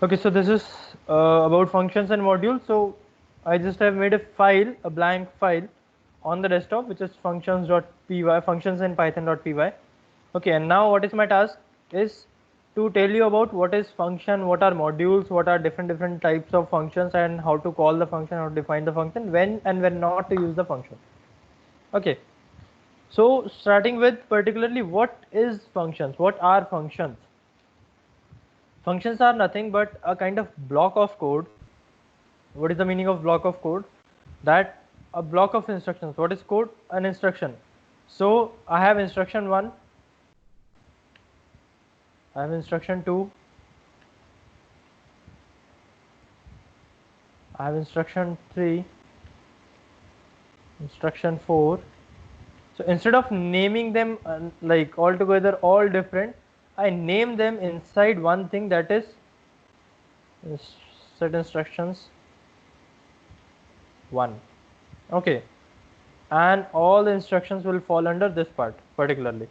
Okay, so this is about functions and modules. So I just have made a file, a blank file on the desktop, which is functions.py, functions in python.py. Okay, and now what is my task is to tell you about what is function, what are modules, what are different types of functions, and how to call the function, how to define the function, when and when not to use the function. Okay, so starting with particularly what is functions, what are functions? Functions are nothing but a kind of block of code. What is the meaning of block of code? That a block of instructions. What is code? An instruction. So I have instruction 1, I have instruction 2, I have instruction 3, instruction 4. So instead of naming them like all together all different, I name them inside one thing, that is set instructions 1. Okay, and all the instructions will fall under this part particularly.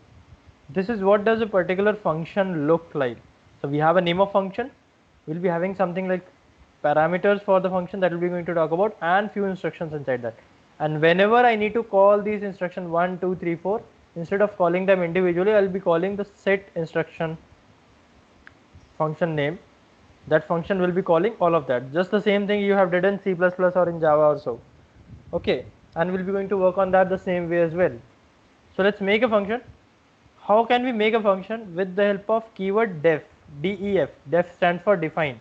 This is what does a particular function look like. So we have a name of function, we'll be having something like parameters for the function that we'll be going to talk about, and few instructions inside that. And whenever I need to call these instructions 1, 2, 3, 4, instead of calling them individually, I'll be calling the set instruction function name. That function will be calling all of that. Just the same thing you have did in C++ or in Java or so. Okay, and we'll be going to work on that the same way as well. So let's make a function. How can we make a function? With the help of keyword def, def. Def stands for define,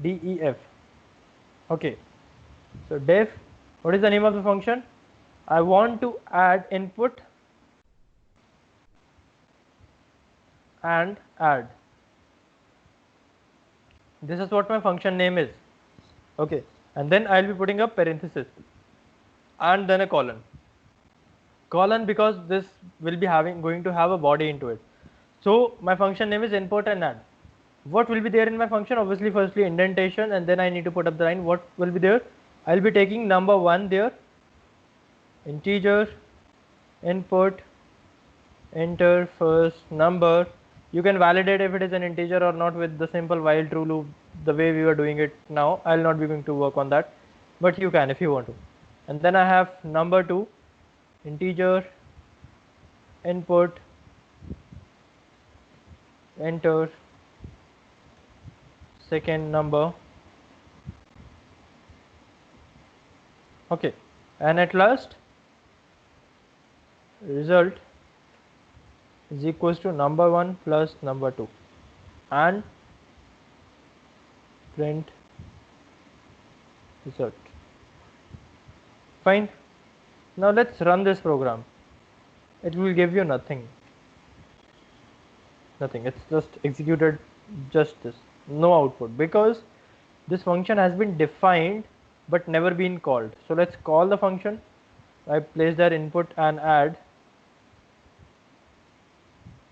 def. Okay, so def, what is the name of the function? I want to add input and add. This is what my function name is. Okay, and then I'll be putting a parenthesis and then a colon. Colon because this will be going to have a body into it. So my function name is input and add. What will be there in my function? Obviously firstly indentation, and then I need to put up the line. What will be there? I'll be taking number 1 there, integer, input, enter first number. You can validate if it is an integer or not with the simple while true loop, the way we were doing it now. I'll not be going to work on that, but you can if you want to. And then I have number 2, integer, input, enter second number. Okay, and at last result is equals to number 1 plus number 2 and print result. Fine. Now let's run this program. It will give you nothing. It's just executed just this, no output, because this function has been defined but never been called. So let's call the function. I place their input and add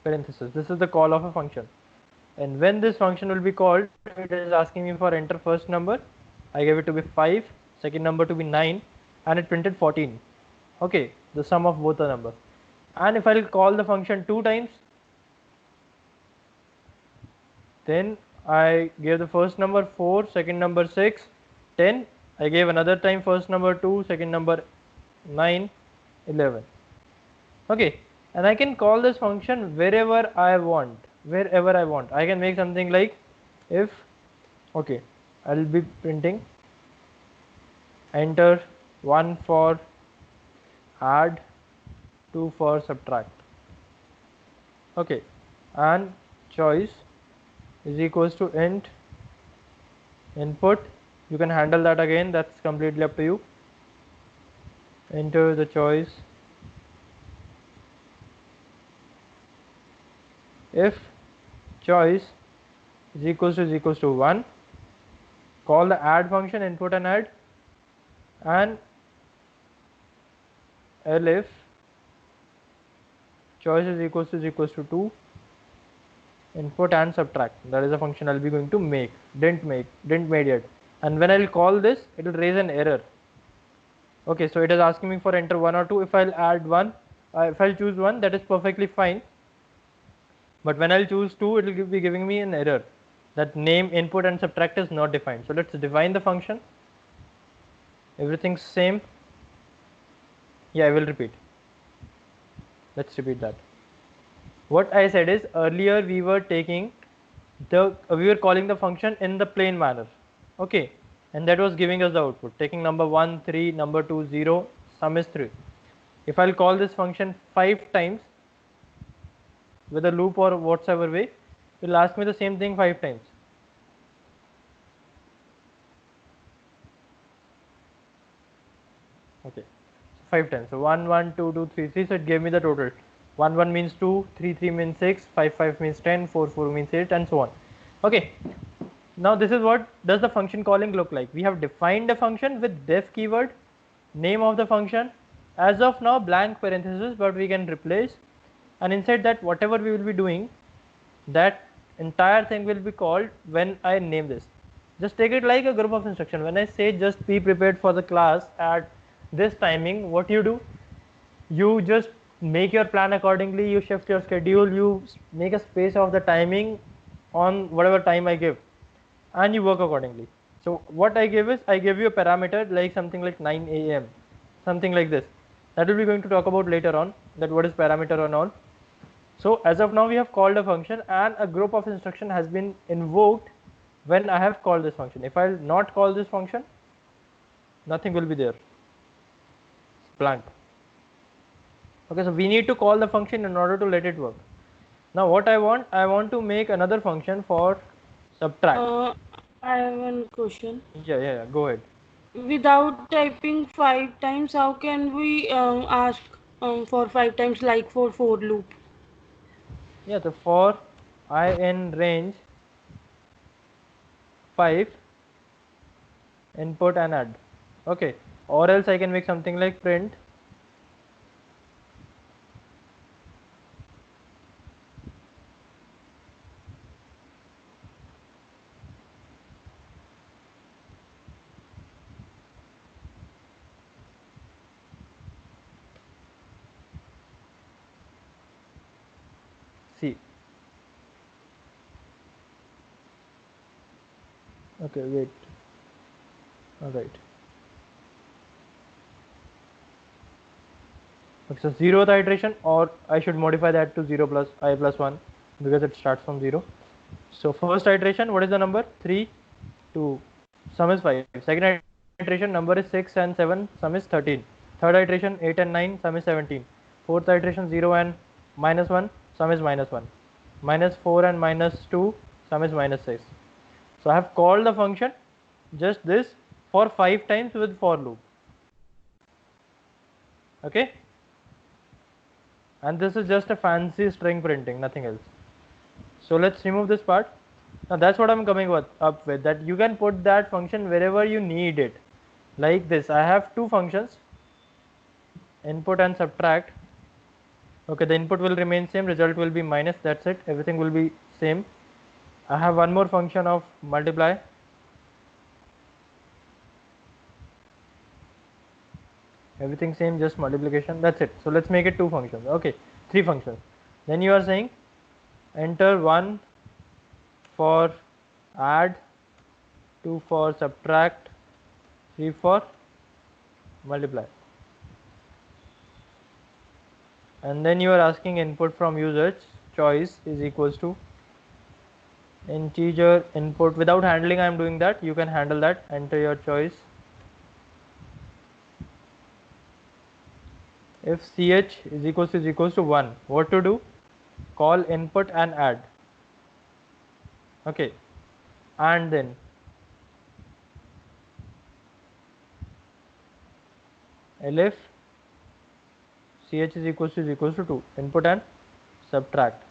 parenthesis. This is the call of a function, and when this function will be called, it is asking me for enter first number. I gave it to be 5, second number to be 9, and it printed 14. Okay, the sum of both the numbers. And if I will call the function 2 times, then I gave the first number 4, second number 6, 10. I gave another time first number 2, second number 9, 11. Okay, and I can call this function wherever I want, I can make something like if, okay, I'll be printing enter 1 for add, 2 for subtract. Okay, and choice is equals to int input. You can handle that again, that's completely up to you. Enter the choice. If choice is equals to 1, call the add function, input and add, and elif choice is equals to 2, input and subtract. That is the function I'll be going to make. Didn't made yet. And when I'll call this, it will raise an error. Okay, so it is asking me for enter 1 or 2. If I'll add 1, if I'll choose 1, that is perfectly fine. But when I'll choose 2, it will be giving me an error. that name, input and subtract is not defined. So let's define the function. Everything's same. Yeah, I will repeat. Let's repeat that. What I said is earlier we were calling the function in the plain manner. Okay, and that was giving us the output, taking number 1 3, number 2 0, sum is 3. If I'll call this function 5 times with a loop or whatsoever way, it will ask me the same thing 5 times. Okay, so 5 times. So 1 1 2 2 3 3. So it gave me the total. 1 1 means 2, 3 3 means 6, 5 5 means 10, 4 4 means 8, and so on. Okay. Now this is what does the function calling look like. We have defined a function with def keyword, name of the function, as of now blank parenthesis, but we can replace, and inside that whatever we will be doing, that entire thing will be called when I name this. Just take it like a group of instruction. When I say just be prepared for the class at this timing, what you do, you just make your plan accordingly, you shift your schedule, you make a space of the timing on whatever time I give, and you work accordingly. So what I give is, I give you a parameter like something like 9 a.m., something like this. That will be going to talk about later on, that what is parameter and all. So as of now we have called a function and a group of instruction has been invoked when I have called this function. If I will not call this function, nothing will be there, it's blank. Okay, so we need to call the function in order to let it work. Now what I want to make another function for subtract. I have one question. Yeah, go ahead. Without typing 5 times, how can we ask for 5 times like for loop? Yeah, so for I in range 5, input and add. Okay, or else I can make something like print C. Okay, wait. All right. Okay, so 0th iteration, or I should modify that to 0 plus I plus 1 because it starts from 0. So first iteration, what is the number? 3, 2, sum is 5. Second iteration, number is 6 and 7, sum is 13. Third iteration, 8 and 9, sum is 17. Fourth iteration, 0 and minus 1, sum is minus 1. Minus 4 and minus 2, sum is minus 6. So I have called the function just this for 5 times with for loop. Okay, and this is just a fancy string printing, nothing else. So let's remove this part. Now that's what I'm coming up with, that you can put that function wherever you need it. Like this, I have two functions, input and subtract. Okay, the input will remain same, result will be minus, that's it, everything will be same. I have one more function of multiply. Everything same, just multiplication, that's it. So let's make it two functions. Okay, three functions. Then you are saying enter 1 for add, 2 for subtract, 3 for multiply. And then you are asking input from users, choice is equals to integer input. Without handling I am doing that, you can handle that. Enter your choice. If ch is equals to 1, what to do? Call input and add. Okay, and then elif ch is equals to 2, input and subtract.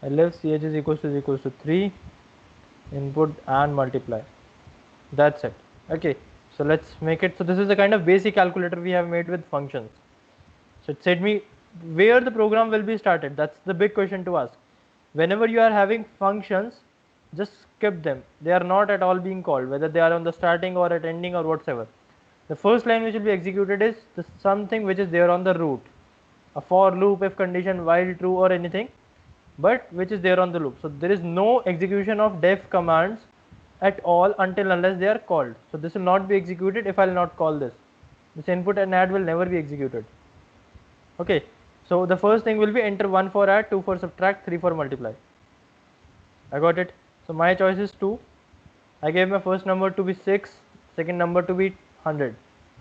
Elif ch is equals to 3, input and multiply. That's it. Okay, so let's make it. So this is the kind of basic calculator we have made with functions. So it said me where the program will be started. That's the big question to ask. Whenever you are having functions, just skip them. They are not at all being called, whether they are on the starting or at ending or whatsoever. The first line which will be executed is something which is there on the root. a for loop, if condition, while true or anything, but which is there on the loop. So there is no execution of def commands at all until unless they are called. So this will not be executed if I will not call this. This input and add will never be executed. Okay, so the first thing will be enter 1 for add, 2 for subtract, 3 for multiply. I got it. So my choice is 2. I gave my first number to be 6, second number to be 100.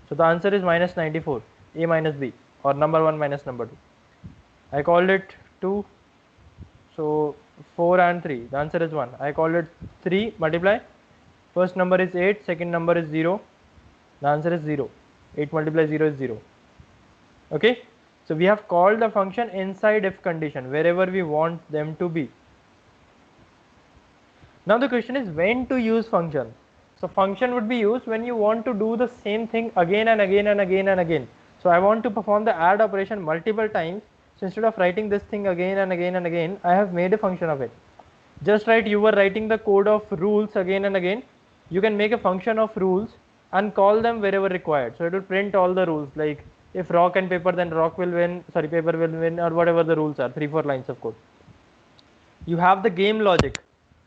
So the answer is minus 94, A minus B, or number 1 minus number 2. I called it 2, so 4 and 3, the answer is 1. I called it 3, multiply, first number is 8, second number is 0, the answer is 0. 8 multiply 0 is 0. Okay, so we have called the function inside if condition, wherever we want them to be. Now the question is when to use function. So function would be used when you want to do the same thing again and again and again and again. So I want to perform the add operation multiple times. So instead of writing this thing again and again and again, I have made a function of it. Just like you were writing the code of rules again and again, you can make a function of rules and call them wherever required. So it will print all the rules, like if rock and paper, then rock will win, sorry, paper will win, or whatever the rules are, 3-4 lines of code. You have the game logic.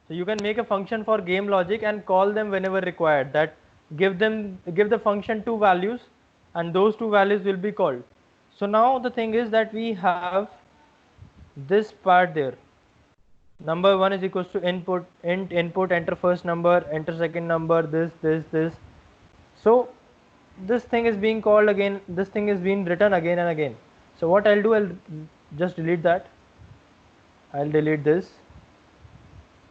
So you can make a function for game logic and call them whenever required, that give the function 2 values and those 2 values will be called. So now the thing is that we have this part there. Number 1 is equals to input, int input, enter first number, enter second number, this. So this thing is being called again, this thing is being written again and again. So what I'll do, I'll just delete that. I'll delete this.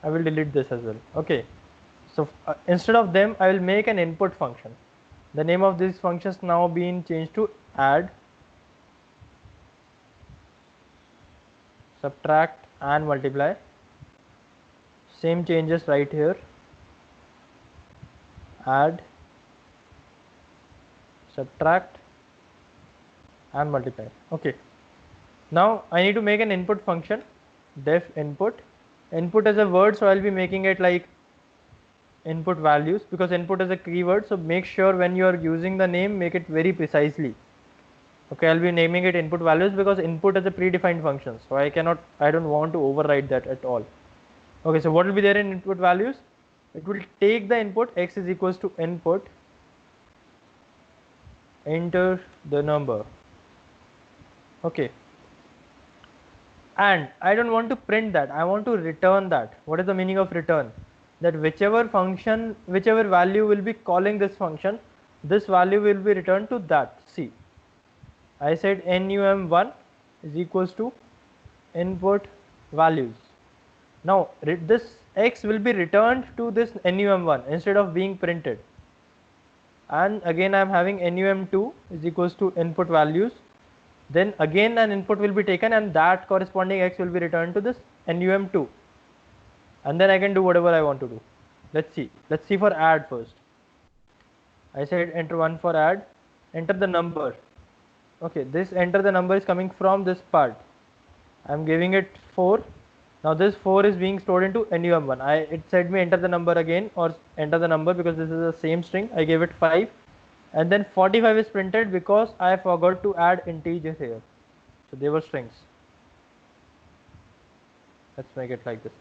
I will delete this as well. Okay, so instead of them I will make an input function. The name of this function is now being changed to add, subtract and multiply. Same changes right here. Add, subtract and multiply. Okay, now I need to make an input function, def input. Input is a word, so I'll be making it like input values, because input is a keyword. So make sure when you are using the name, make it very precisely. Okay, I'll be naming it input values because input is a predefined function, so I don't want to override that at all. Okay, so what will be there in input values? It will take the input, x is equals to input, enter the number. Okay, and I don't want to print that, I want to return that. What is the meaning of return? That whichever function, whichever value will be calling this function, this value will be returned to that. See, I said num1 is equals to input values. Now this x will be returned to this num1 instead of being printed. And again I am having num2 is equals to input values. Then again an input will be taken and that corresponding x will be returned to this num2. And then I can do whatever I want to do. Let's see for add first. I said enter 1 for add, enter the number. Okay, this enter the number is coming from this part. I am giving it 4. Now this 4 is being stored into num1. It said me enter the number again or enter the number because this is the same string. I gave it 5, and then 45 is printed because I forgot to add integers here. So they were strings. Let's make it like this.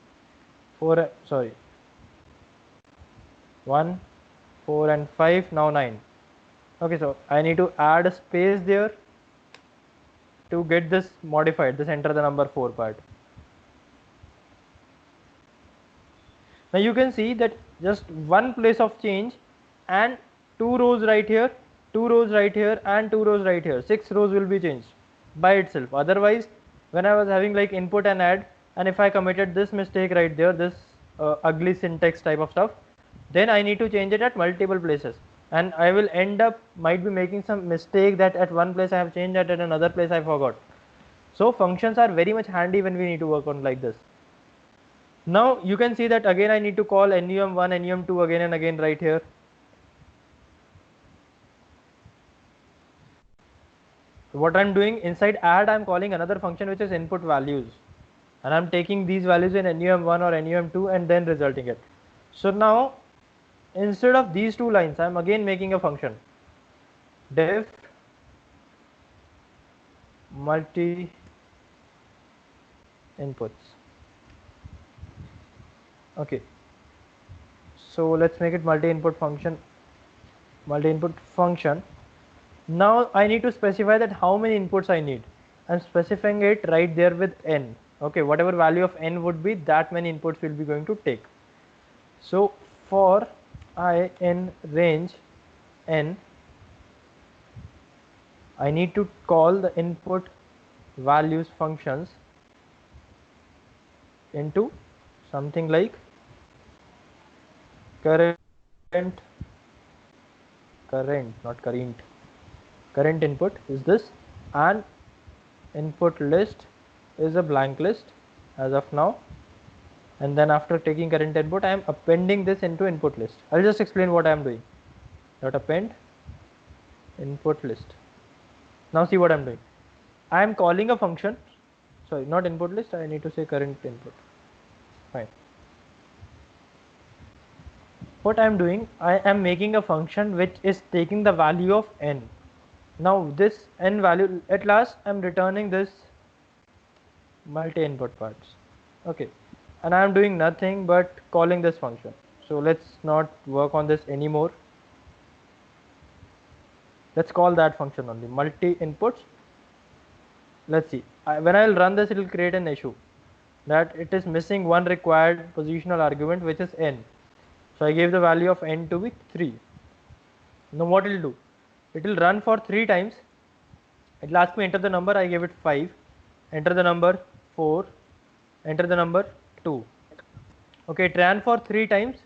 1, 4 and 5, now 9. Okay, so I need to add a space there to get this modified, this enter the number 4 part. Now you can see that just one place of change and 2 rows right here, 2 rows right here and 2 rows right here. 6 rows will be changed by itself. Otherwise, when I was having like input and add, and if I committed this mistake right there, this ugly syntax type of stuff, then I need to change it at multiple places, and I will end up might be making some mistake that at one place I have changed that, at another place I forgot. So functions are very much handy when we need to work on like this. Now you can see that again I need to call num1, num2 again and again right here. So what I'm doing inside add, I'm calling another function which is input values, and I'm taking these values in num1 or num2 and then resulting it. So now instead of these 2 lines, I'm again making a function, def multi inputs. Okay, so let's make it multi-input function. Now I need to specify that how many inputs I need. I'm specifying it right there with n. Okay, whatever value of n would be, that many inputs will be going to take. So for I in range n, I need to call the input values functions into something like current input is this, and input list is a blank list as of now, and then after taking current input I am appending this into input list. I'll just explain what I am doing. Dot append input list. Now see what I'm doing. I am calling a function, sorry, not input list, I need to say current input. Fine. What I am doing, I am making a function which is taking the value of n. Now this n value, at last I am returning this multi-input parts. Okay, and I am doing nothing but calling this function. So let's not work on this anymore. Let's call that function only, multi-inputs. Let's see, when I'll run this, it will create an issue that it is missing one required positional argument, which is n. So I gave the value of n to be 3. Now what it will do? It will run for 3 times. It will ask me enter the number, I gave it 5. Enter the number 4. Enter the number 2. Okay, it ran for 3 times,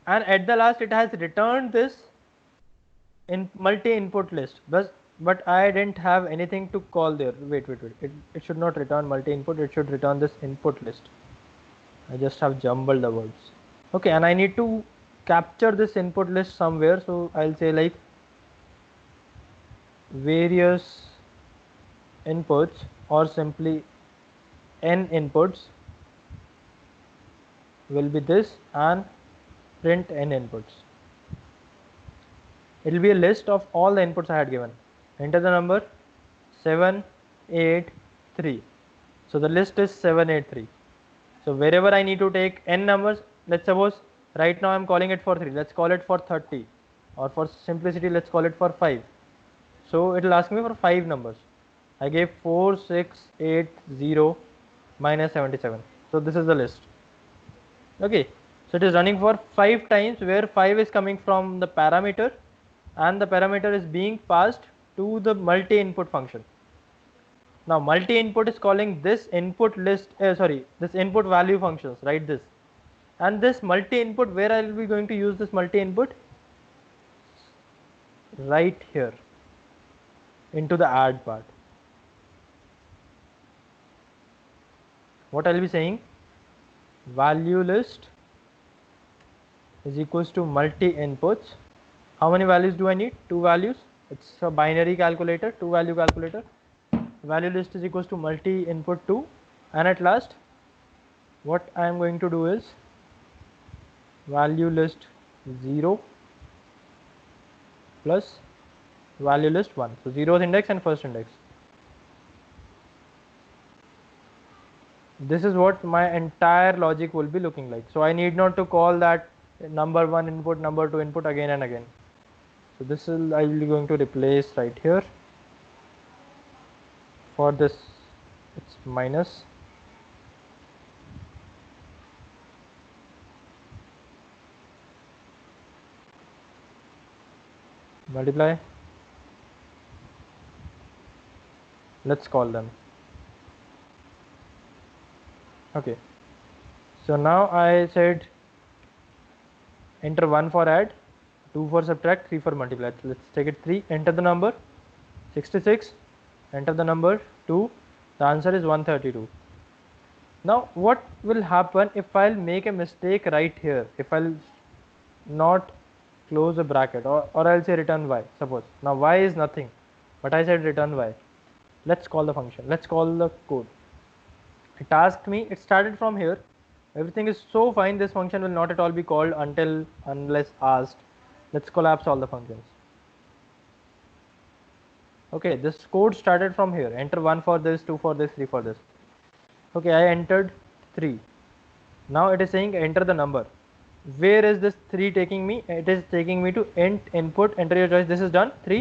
and at the last it has returned this in multi-input list. But I didn't have anything to call there. Wait. It should not return multi-input, it should return this input list. I just have jumbled the words. Okay, and I need to capture this input list somewhere, so I'll say like various inputs, or simply n inputs will be this, and print n inputs. It will be a list of all the inputs I had given. Enter the number 783. So the list is 783. So wherever I need to take n numbers, let's suppose right now I'm calling it for 3, let's call it for 30, or for simplicity let's call it for 5. So it will ask me for 5 numbers. I gave 4680 minus 77. So this is the list. Okay, so it is running for 5 times, where 5 is coming from the parameter, and the parameter is being passed to the multi-input function. Now multi-input is calling this input list, this input value functions, right? This, and this multi-input, where I will be going to use this multi-input? Right here into the add part. What I will be saying, value list is equals to multi-inputs. How many values do I need? 2 values. It's a binary calculator, 2 value calculator. Value list is equals to multi-input 2, and at last what I am going to do is value list 0 plus value list 1. So 0th index and first index. This is what my entire logic will be looking like. So I need not to call that number 1 input, number 2 input again and again. So this is, I will be going to replace right here. For this it's minus, multiply, let's call them. Okay, so now I said enter 1 for add, 2 for subtract, 3 for multiply. Let's take it 3. Enter the number 66. Enter the number 2. The answer is 132. Now what will happen if I'll make a mistake right here? If I'll not close a bracket, or I'll say return y, suppose. Now y is nothing, but I said return y. Let's call the function. Let's call the code. It asked me, it started from here. Everything is so fine. This function will not at all be called unless asked. Let's collapse all the functions. Okay, this code started from here. Enter 1 for this, 2 for this, 3 for this. Okay, I entered 3. Now it is saying enter the number. Where is this 3 taking me? It is taking me to int input, enter your choice. This is done, 3.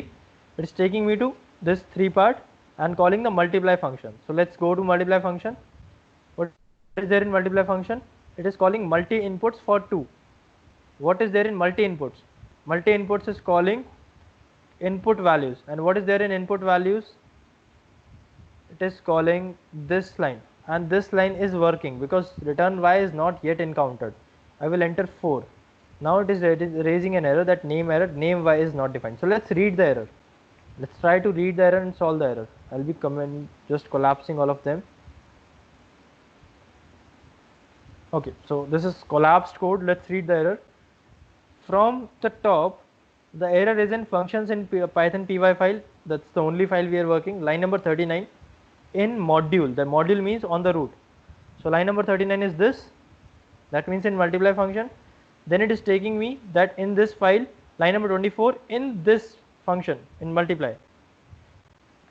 It is taking me to this 3 part and calling the multiply function. So let's go to multiply function. What is there in multiply function? It is calling multi inputs for 2. What is there in multi inputs? Multi inputs is calling input values. And what is there in input values? It is calling this line, and this line is working because return y is not yet encountered. I will enter 4. Now it is raising an error, that name error, name y is not defined. So let's read the error. Let's try to read the error and solve the error. I'll be just collapsing all of them. Okay, so this is collapsed code. Let's read the error. From the top, the error is in functions in Python py file. That's the only file we are working. Line number 39. In module, the module means on the root. So line number 39 is this. That means in multiply function. Then it is taking me that in this file, line number 24, in this function in multiply.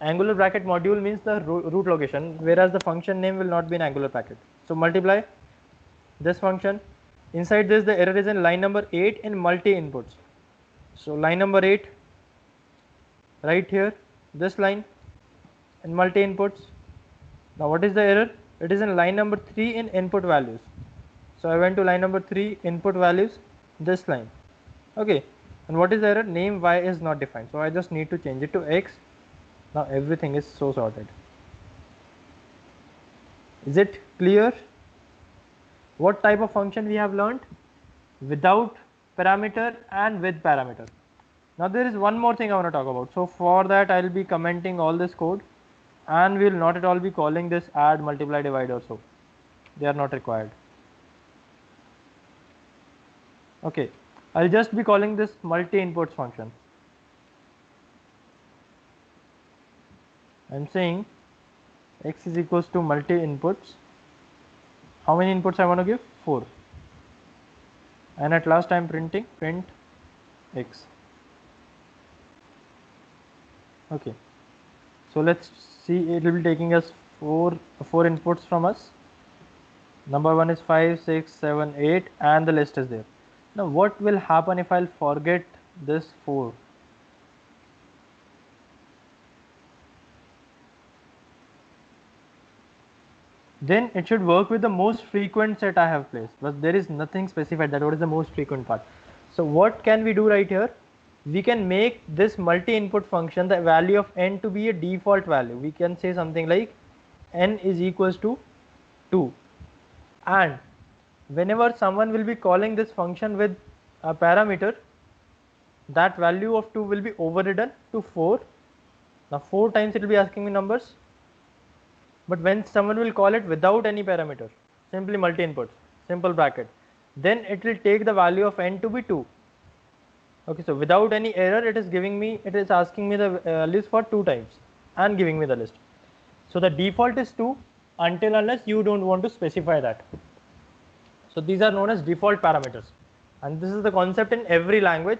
Angular bracket module means the root location, whereas the function name will not be in angular bracket. So multiply this function. Inside this, the error is in line number 8 in multi inputs. So line number 8, right here, this line in multi inputs. Now what is the error? It is in line number 3 in input values. So I went to line number 3 input values, this line. Okay, and what is the error? Name y is not defined. So I just need to change it to x. Now everything is so sorted. Is it clear? What type of function we have learned? Without parameter and with parameter. Now there is one more thing I want to talk about. So for that I will be commenting all this code, and we will not at all be calling this add, multiply, divide or so. They are not required. Okay, I'll just be calling this multi inputs function. I'm saying x is equals to multi inputs. How many inputs I want to give? 4. And at last I'm printing print x. Okay, so let's see, it will be taking us four inputs from us. Number 1 is 5, 6, 7, 8, and the list is there. Now what will happen if I'll forget this 4? Then it should work with the most frequent set I have placed, but there is nothing specified that what is the most frequent part. So what can we do right here? We can make this multi-input function, the value of n, to be a default value. We can say something like n is equals to 2, and whenever someone will be calling this function with a parameter, that value of 2 will be overridden to 4. Now 4 times it will be asking me numbers. But when someone will call it without any parameter, simply multi inputs, simple bracket, then it will take the value of n to be 2. Okay, so without any error, it is asking me the values for 2 times and giving me the list. So the default is 2 until unless you don't want to specify that. So these are known as default parameters, and this is the concept in every language,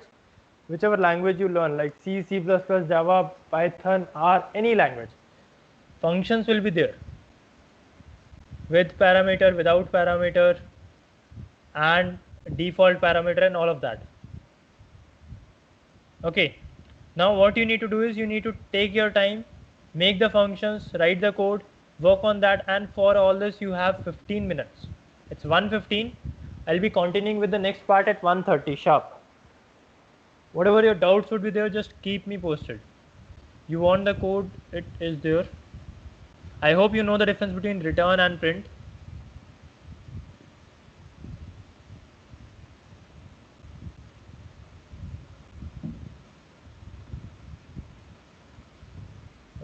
whichever language you learn, like C, C++, Java, Python, R, any language. Functions will be there with parameter, without parameter, and default parameter and all of that. Okay, now what you need to do is you need to take your time, make the functions, write the code, work on that, and for all this you have 15 minutes. It's 1:15. I'll be continuing with the next part at 1:30 sharp. Whatever your doubts would be there, just keep me posted. You want the code, it is there. I hope you know the difference between return and print.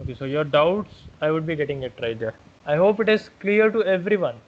Okay, so your doubts, I would be getting it right there. I hope it is clear to everyone.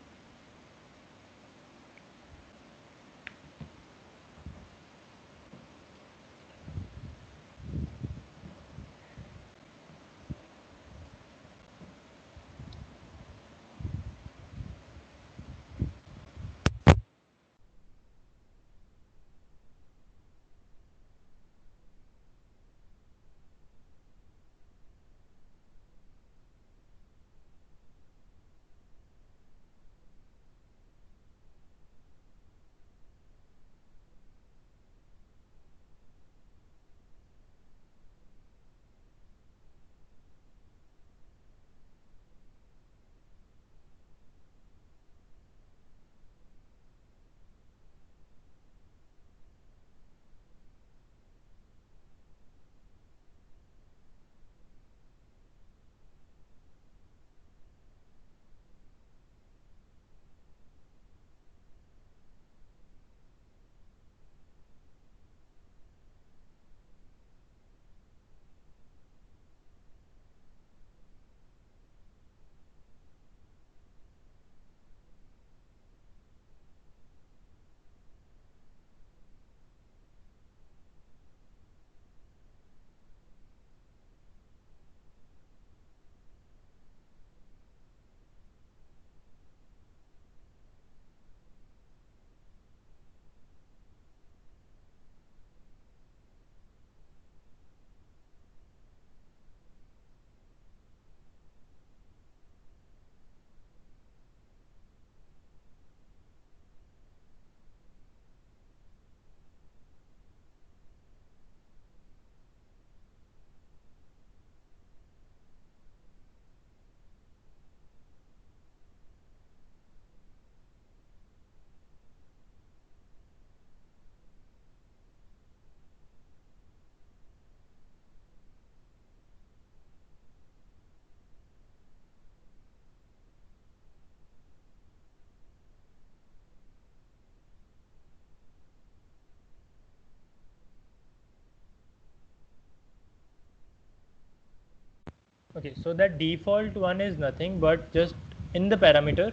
Okay, so that default one is nothing but just in the parameter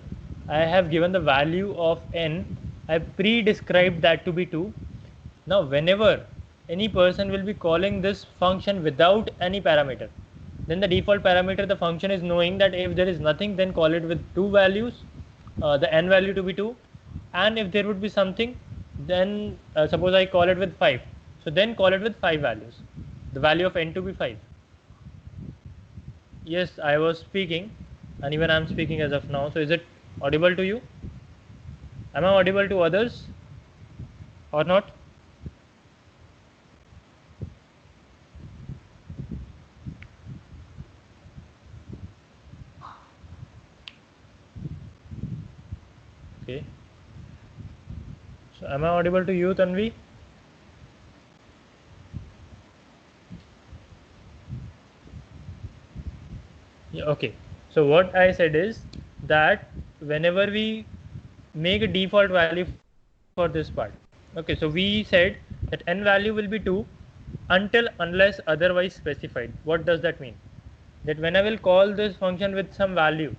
I have given the value of n. I pre-described that to be 2. Now whenever any person will be calling this function without any parameter, then the default parameter the function is knowing that if there is nothing, then call it with 2 values, the n value to be 2, and if there would be something, then suppose I call it with 5, so then call it with 5 values, the value of n to be 5. Yes, I was speaking, and even I am speaking as of now. So is it audible to you? Am I audible to others or not? Okay. So am I audible to you, Tanvi? Yeah, okay. So what I said is that whenever we make a default value for this part, okay, so we said that n value will be 2 until unless otherwise specified. What does that mean? That when I will call this function with some value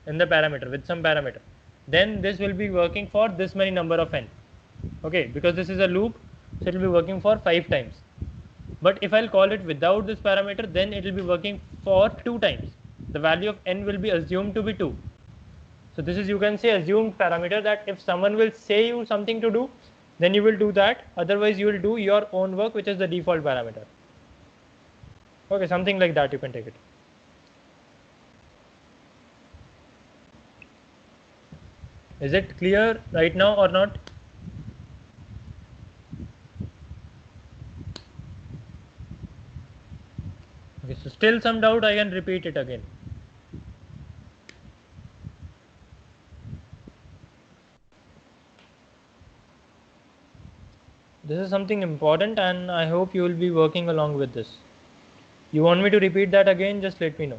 in the parameter, with some parameter, then this will be working for this many number of n. Okay, because this is a loop, so it will be working for 5 times. But if I'll call it without this parameter, then it will be working for 2 times. The value of n will be assumed to be 2. So this is, you can say, assumed parameter, that if someone will say you something to do, then you will do that, otherwise you will do your own work, which is the default parameter. Okay, something like that you can take it. Is it clear right now or not? Okay, so still some doubt, I can repeat it again. This is something important, and I hope you will be working along with this. You want me to repeat that again? Just let me know.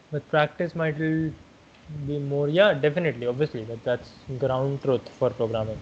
With practice might will be more. Yeah, definitely, obviously, that's ground truth for programming.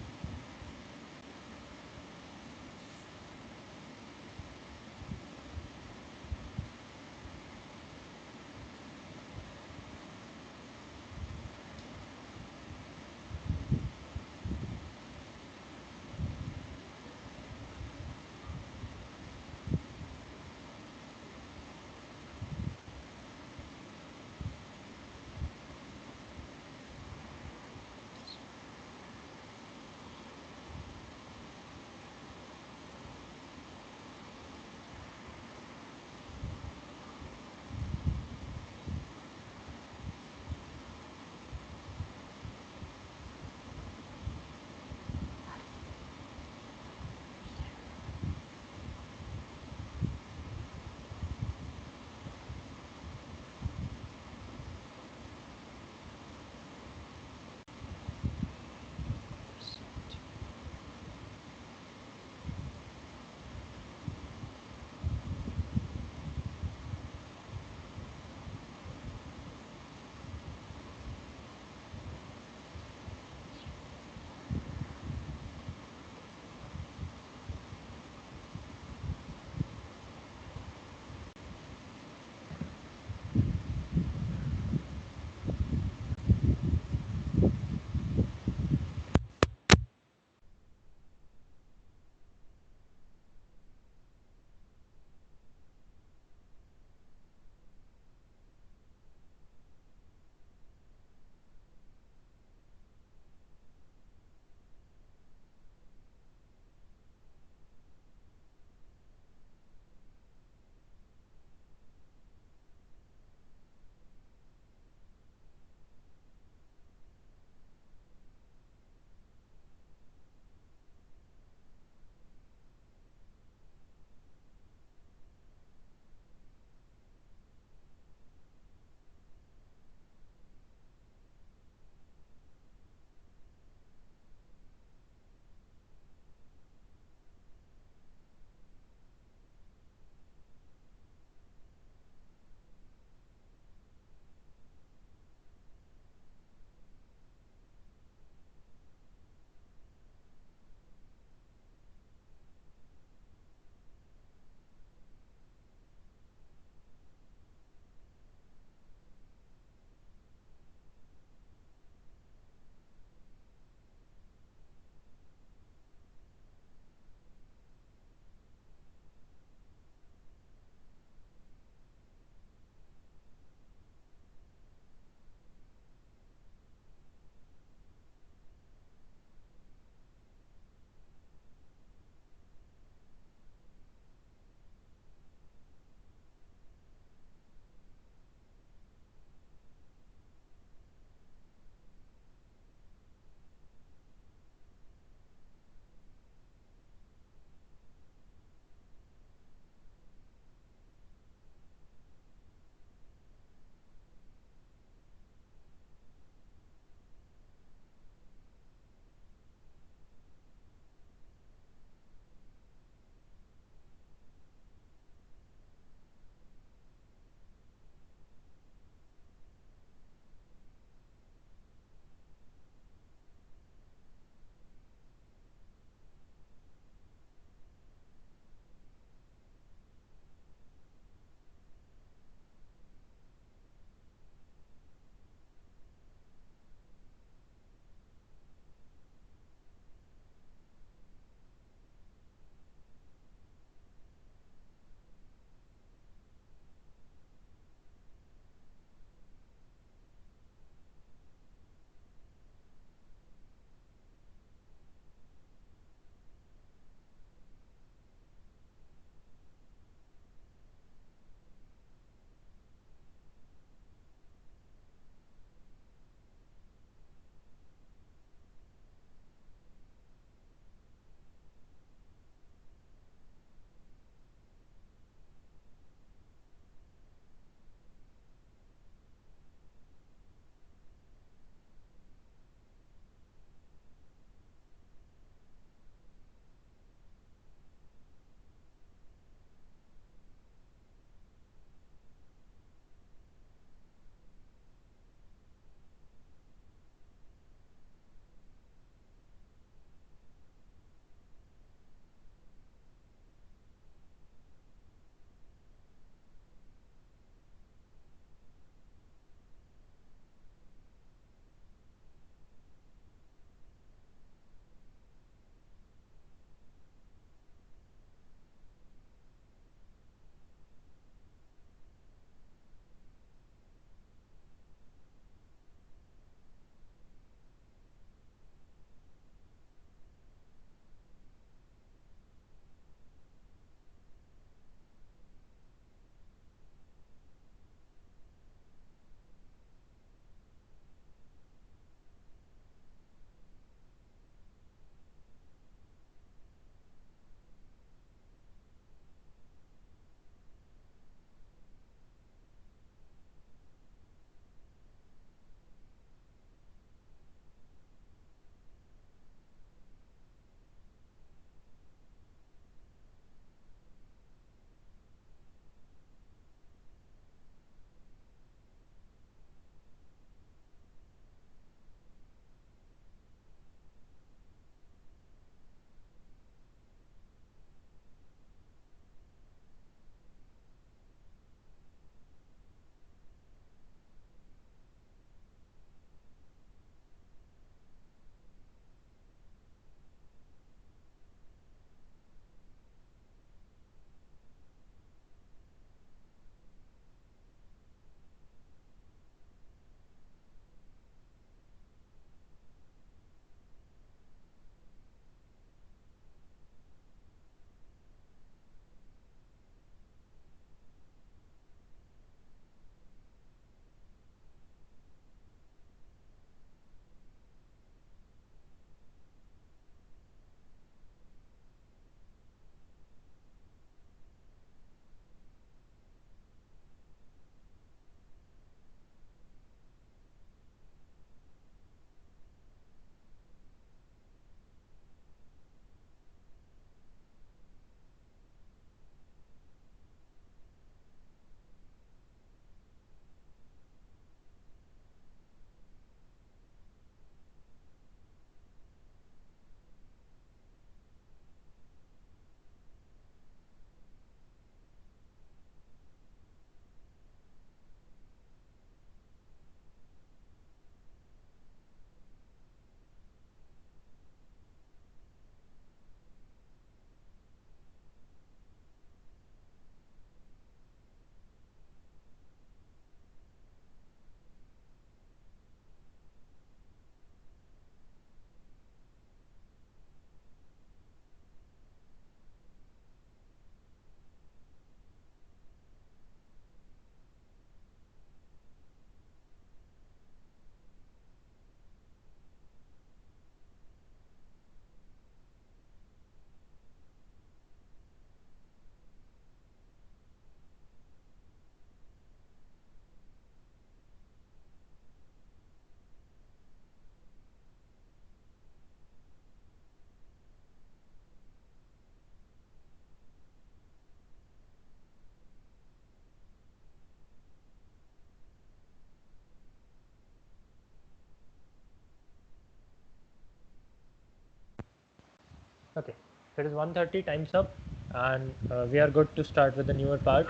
Okay, so it is 1:30, time's up, and we are good to start with the newer part.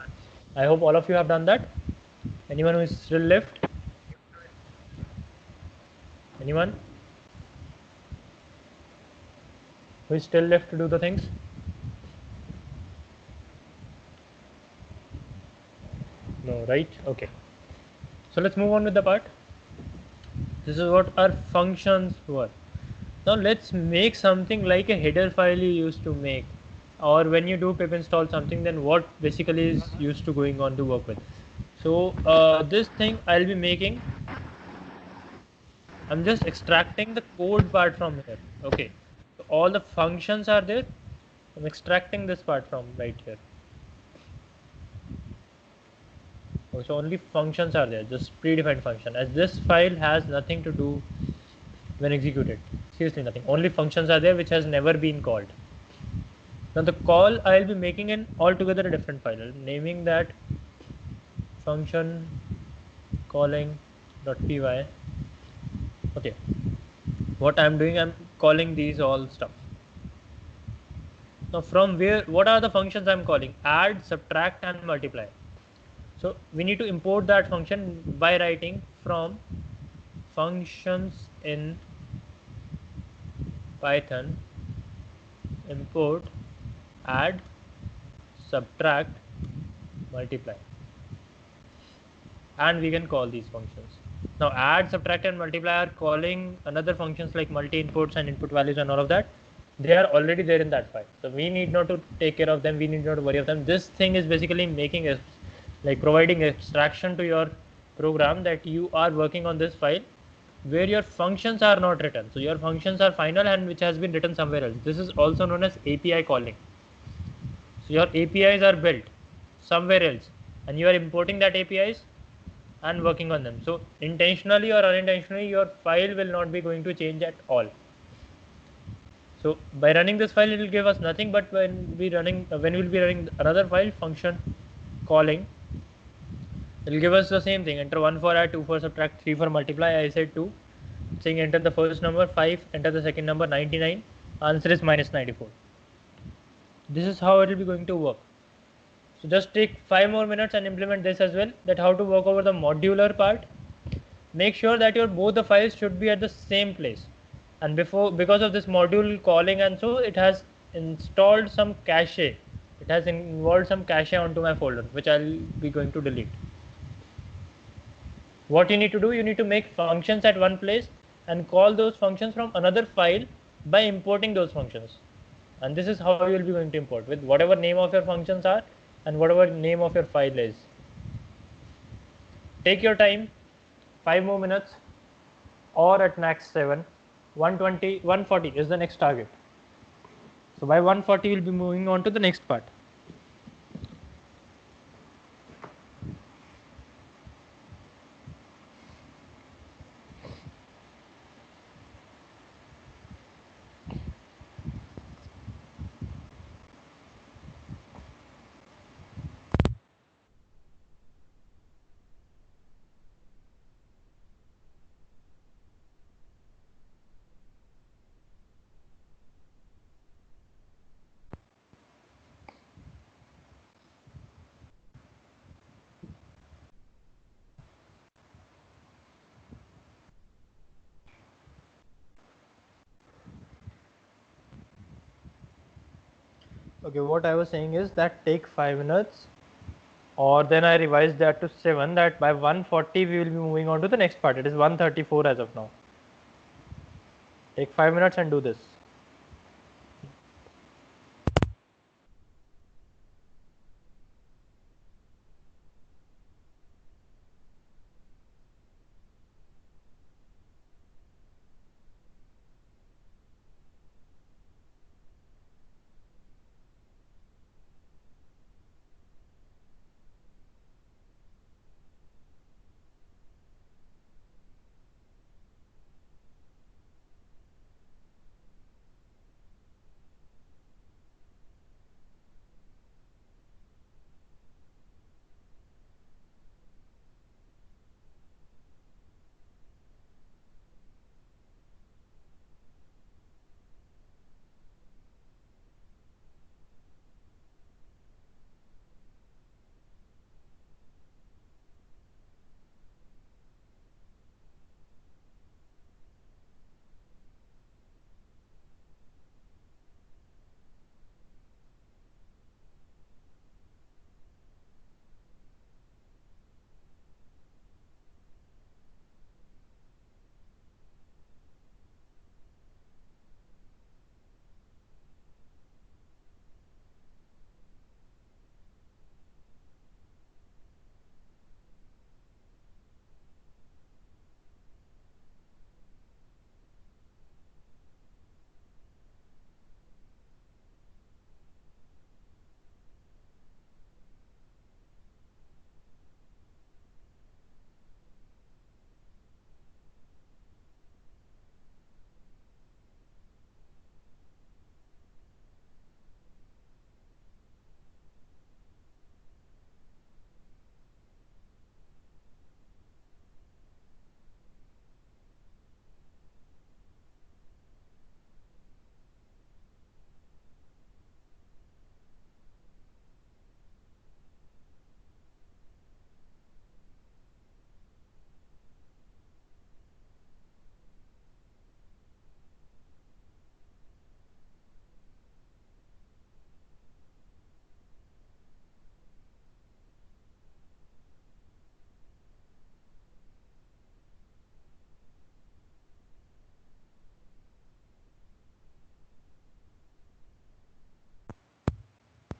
I hope all of you have done that. Anyone who is still left? Anyone who is still left to do the things? No, right? Okay. So let's move on with the part. This is what our functions were. Now let's make something like a header file you used to make, or when you do pip install something, then what basically is used to going on to work with. So this thing I'll be making, I'm just extracting the code part from here. Okay, so all the functions are there. I'm extracting this part from right here. Oh, so only functions are there, just predefined function, as this file has nothing to do when executed. Seriously nothing, only functions are there which has never been called. Now the call I'll be making in altogether a different file. I'm naming that function calling.py. Okay, what I'm doing, I'm calling these all stuff. Now from where, what are the functions I'm calling? Add, subtract and multiply. So we need to import that function by writing from functions in Python import add, subtract, multiply, and we can call these functions. Now add, subtract and multiply are calling another functions like multi inputs and input values and all of that. They are already there in that file, so we need not to take care of them, we need not to worry of them. This thing is basically making a, like providing abstraction to your program that you are working on this file where your functions are not written. So your functions are final and which has been written somewhere else. This is also known as API calling. So your APIs are built somewhere else and you are importing that APIs and working on them. So intentionally or unintentionally your file will not be going to change at all. So by running this file it will give us nothing, but when we will be running another file function calling, it will give us the same thing. Enter 1 for add, 2 for subtract, 3 for multiply. I said 2. Saying enter the first number 5, enter the second number 99. Answer is minus 94. This is how it will be going to work. So just take 5 more minutes and implement this as well, that how to work over the modular part. Make sure that your both the files should be at the same place, and because of this module calling, and so it has installed some cache, it has involved some cache onto my folder which I'll be going to delete. What you need to do, you need to make functions at one place and call those functions from another file by importing those functions. And this is how you'll be going to import with whatever name of your functions are and whatever name of your file is. Take your time, 5 more minutes, or at max 7. 120, 140 is the next target. So by 140 we'll be moving on to the next part. Okay, what I was saying is that take 5 minutes, or then I revised that to 7, that by 140 we will be moving on to the next part. It is 134 as of now. Take 5 minutes and do this.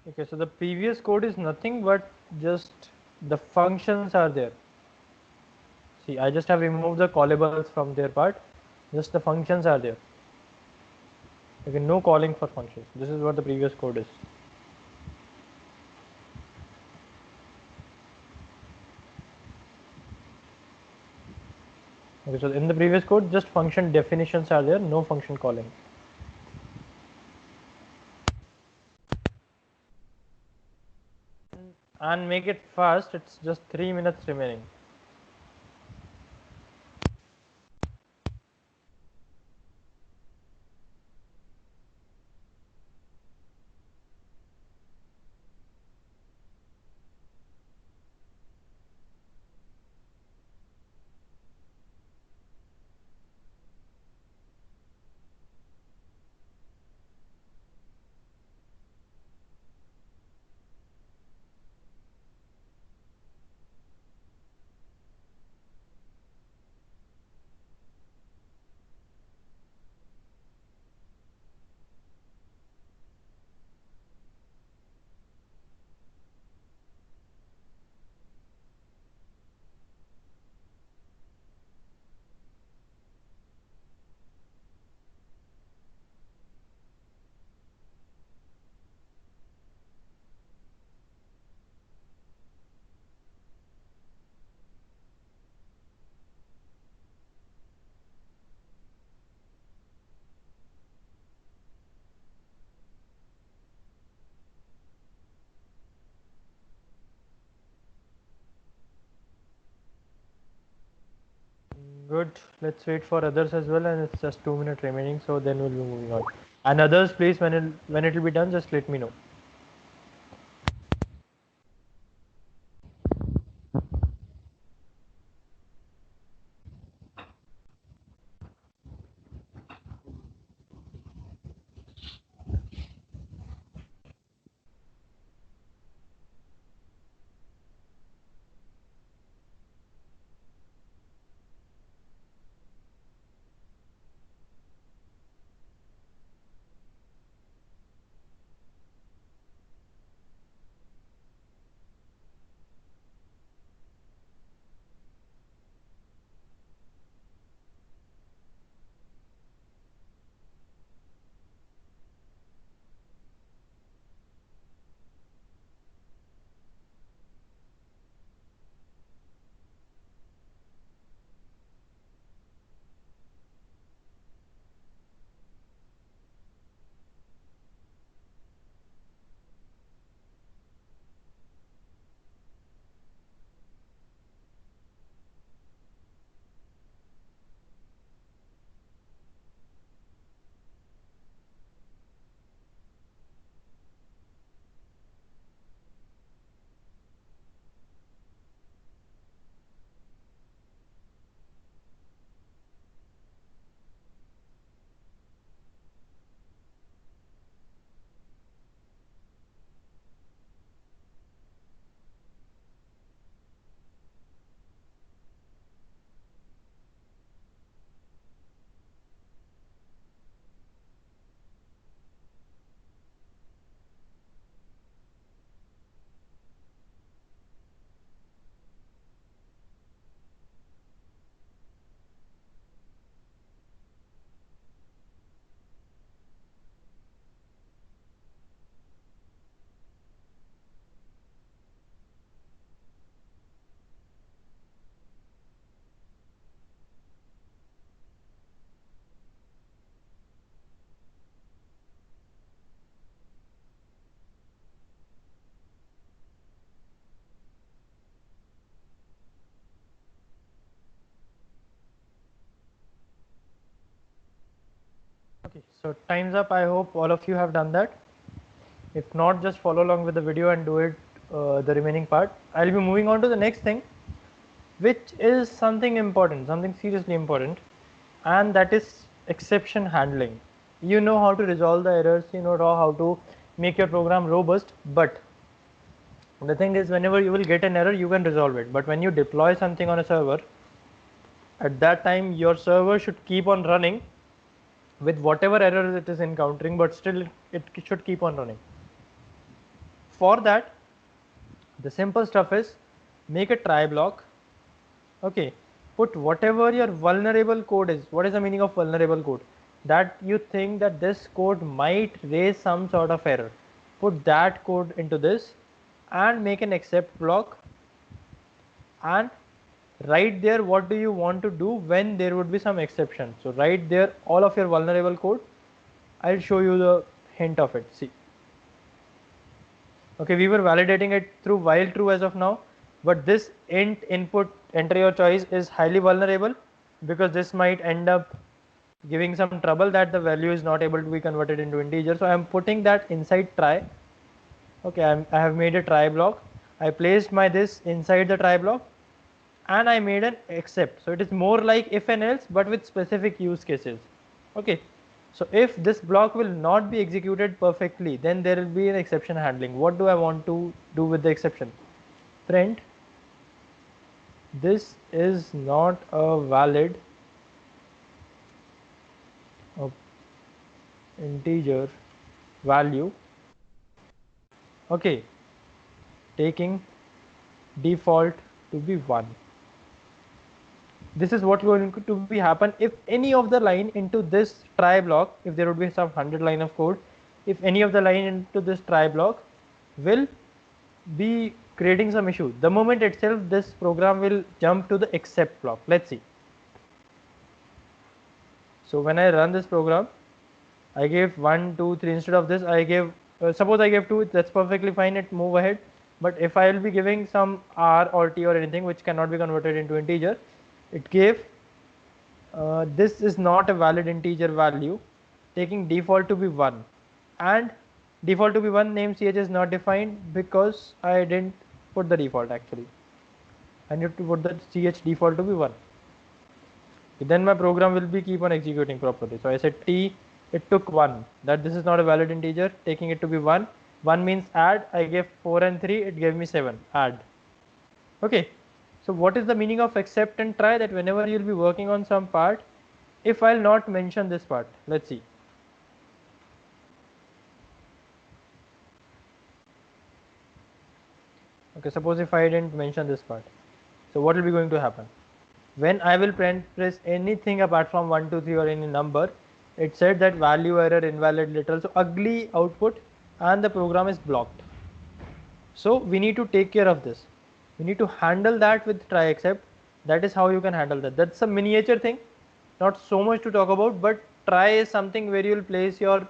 Okay, so the previous code is nothing but just the functions are there. See, I just have removed the callables from their part, just the functions are there. Okay, no calling for functions. This is what the previous code is. Okay, so in the previous code, just function definitions are there, no function calling. And make it fast, it's just 3 minutes remaining. Good. Let's wait for others as well, and it's just 2 minutes remaining, so then we'll be moving on. And others, please, when it will be done, just let me know. Okay, so time's up. I hope all of you have done that. If not, just follow along with the video and do it the remaining part. I'll be moving on to the next thing, which is something important, something seriously important, and that is exception handling. You know how to resolve the errors, you know how to make your program robust, but the thing is, whenever you will get an error, you can resolve it. But when you deploy something on a server, at that time your server should keep on running with whatever errors it is encountering, but still it should keep on running. for that, the simple stuff is make a try block. Okay, put whatever your vulnerable code is. What is the meaning of vulnerable code? That you think that this code might raise some sort of error. Put that code into this and make an except block and write there what do you want to do when there would be some exception. So write there all of your vulnerable code. I'll show you the hint of it. See. Okay, we were validating it through while true as of now, but this int input enter your choice is highly vulnerable because this might end up giving some trouble that the value is not able to be converted into integer. So I am putting that inside try. Okay, I have made a try block. I placed my this inside the try block and I made an except. So it is more like if and else but with specific use cases. Okay. So if this block will not be executed perfectly, then there will be an exception handling. What do I want to do with the exception? Print, this is not a valid integer value. Okay, taking default to be 1. This is what going to be happen if any of the line into this try block, if there would be some 100 line of code, if any of the line into this try block will be creating some issue, the moment itself this program will jump to the except block. Let's see. So when I run this program, I gave 1, 2, 3 instead of this I gave suppose I gave 2, that's perfectly fine, it move ahead. But if I will be giving some r or t or anything which cannot be converted into integer, it gave this is not a valid integer value, taking default to be 1, and default to be 1 name ch is not defined because I didn't put the default. Actually I need to put the ch default to be 1. Then my program will be keep on executing properly. So I said t, it took 1, that this is not a valid integer, taking it to be 1. 1 means add, I gave 4 and 3, it gave me 7, add. Okay. So what is the meaning of except and try? That whenever you'll be working on some part, if I'll not mention this part, let's see. Okay, suppose if I didn't mention this part, so what will be going to happen? When I will press anything apart from 1, 2, 3 or any number, it said that value error, invalid literal, so ugly output, and the program is blocked. So we need to take care of this. We need to handle that with try except. That is how you can handle that. That's a miniature thing, not so much to talk about, but try is something where you will place your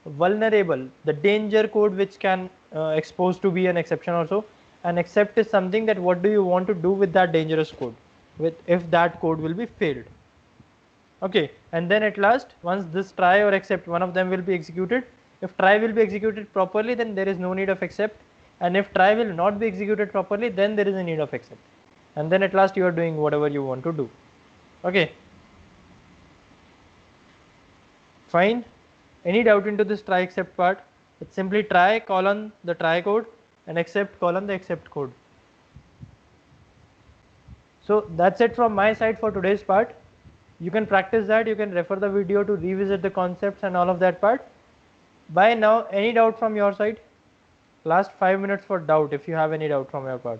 vulnerable, the danger code which can expose to be an exception also, and except is something that what do you want to do with that dangerous code, with if that code will be failed. Okay, and then at last once this try or except, one of them will be executed. If try will be executed properly, then there is no need of except, and if try will not be executed properly, then there is a need of except, and then at last you are doing whatever you want to do. Okay, fine. Any doubt into this try except part? It's simply try colon the try code and except colon the except code. So that's it from my side for today's part. You can practice that, you can refer the video to revisit the concepts and all of that part. By now, any doubt from your side? Last 5 minutes for doubt, if you have any doubt from your part.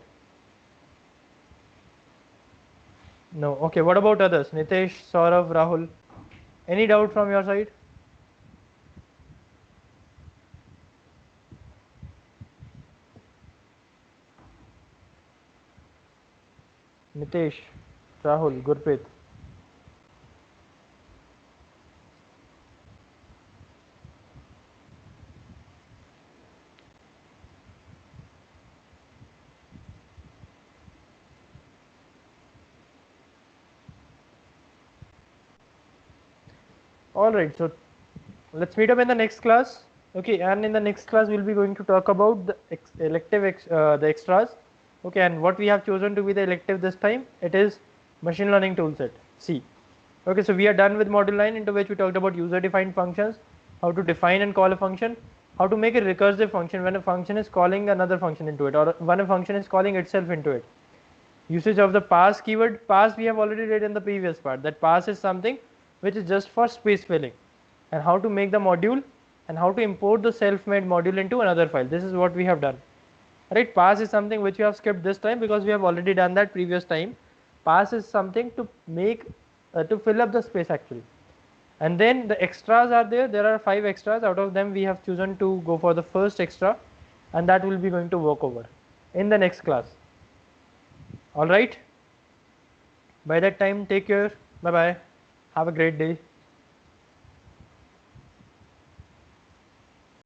No. Okay, what about others? Nitesh, Saurav, Rahul, any doubt from your side? Nitesh, Rahul, Gurpreet. Alright, so let's meet up in the next class. Okay, and in the next class we'll be going to talk about the the extras. Okay, and what we have chosen to be the elective this time, it is machine learning toolset C. Okay, so we are done with module 9, into which we talked about user defined functions, how to define and call a function, how to make a recursive function when a function is calling another function into it, or when a function is calling itself into it. Usage of the pass keyword. Pass we have already read in the previous part, that pass is something which is just for space filling, and how to make the module and how to import the self-made module into another file. This is what we have done. right? Pass is something which you have skipped this time because we have already done that previous time. Pass is something to make to fill up the space actually. And then the extras are there. There are 5 extras. Out of them we have chosen to go for the first extra, and that will be going to work over in the next class. All right. By that time, take care. Bye bye. Have a great day.